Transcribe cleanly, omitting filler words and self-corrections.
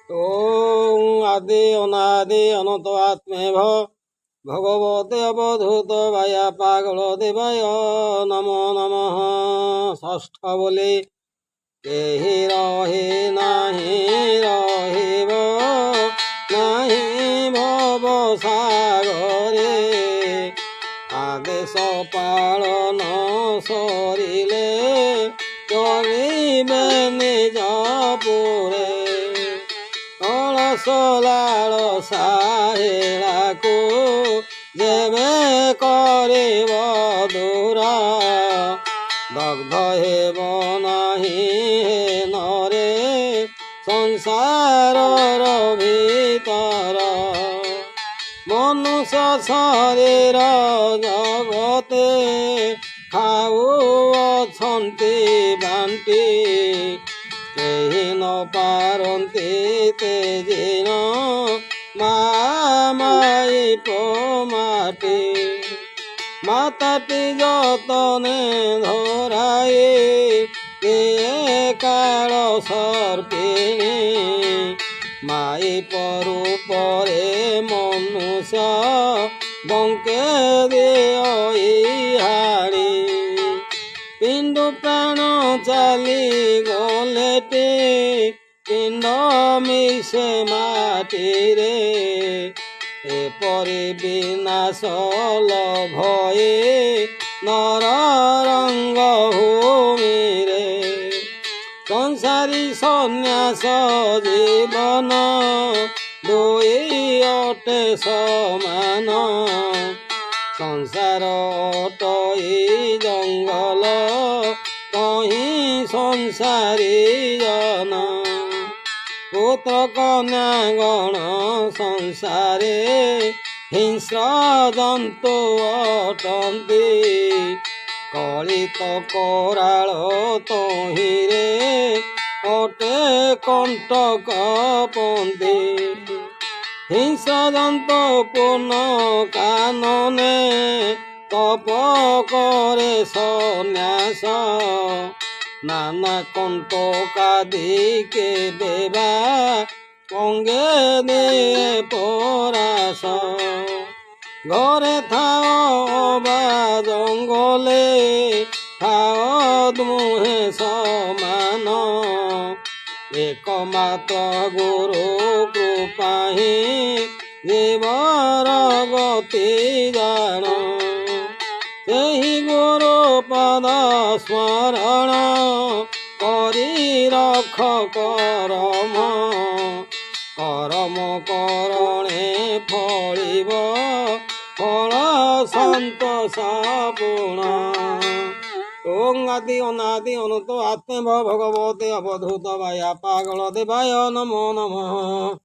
ওং আদি অনাদি অনত আত্মেভ ভগবতে অবধূত ভায়া পাগল দেবায় নমো নমঃ। ষষ্ঠ বলি কেহি রহে নাহি রহিব নাহি ভব সাগরে আদেশ পালন সরিলে চলিবে নিজ পুরে অଳସଲାଳ ସାହେଳାକୁ ଯେବେ କରିବ ଦୂର ଦଗ୍ଧ ହେବ ନାହିଁ ନରେ ସଂସାରର ଭିତର ମନୁଷ୍ୟ ଶରୀର ଜଗତେ ଖାଉଅଛନ୍ତି ବାଣ୍ଟି କେହି ନ ପାରନ୍ତି ତେଜିନ ମାଇ ମାଟି ମାତାଟି ଯତନେ ଧରାଏ କିଏ କାଳ ସର୍ପିଣୀ ମାଇ ପରୁ ପରେ ମନୁଷ୍ୟ ବଙ୍କେ ଦିଆଳି ପିଣ୍ଡ ପ୍ରାଣ ଚାଲି ଗଲେଟେ ପିଣ୍ଡ ମିଶେ ମାଟିରେ ଏପରି ବିନାଶ ଲଭଏ ନର ରଙ୍ଗ ଭୂମିରେ ସଂସାରୀ ସନ୍ନ୍ୟାସ ଜୀବନ ଦୁଇ ଅଟେ ସମାନ ସଂସାର ଅଟଇ ଜଙ୍ଗଲ କହିଁ ସଂସାରୀ ଜନ ପୁତ୍ର କନ୍ୟା ଗଣ ସଂସାରେ ହିଂସ୍ର ଜନ୍ତୁ ଅଟନ୍ତି କଳିତ କରାଳ ତହିଁରେ ଅଟେ କଣ୍ଟକ ପନ୍ଦି ହିଂସ୍ର ଜନ୍ତୁ ପୂର୍ଣ୍ଣ କାନନେ ତପ କରେ ସନ୍ନ୍ୟାସ ନାନା କଣ୍ଟକାଦି କେବେ ବା ଅଙ୍ଗେ ଦିଏ ପରାସ ଘରେ ଥାଅ ବା ଜଙ୍ଗଲେ ଥାଅ ଦୁହେଁ ସମାନ एकमात्र गुरु कृपा ही जीवर गति जान सेही गुरु पद स्मरण करी रख करम करम करणे फलिब फल सन्तोष पूर्ण। ओं आदि अनादि अनंत आत्मे भगवते अवधूत भाया पागल देवाय नमो नमः।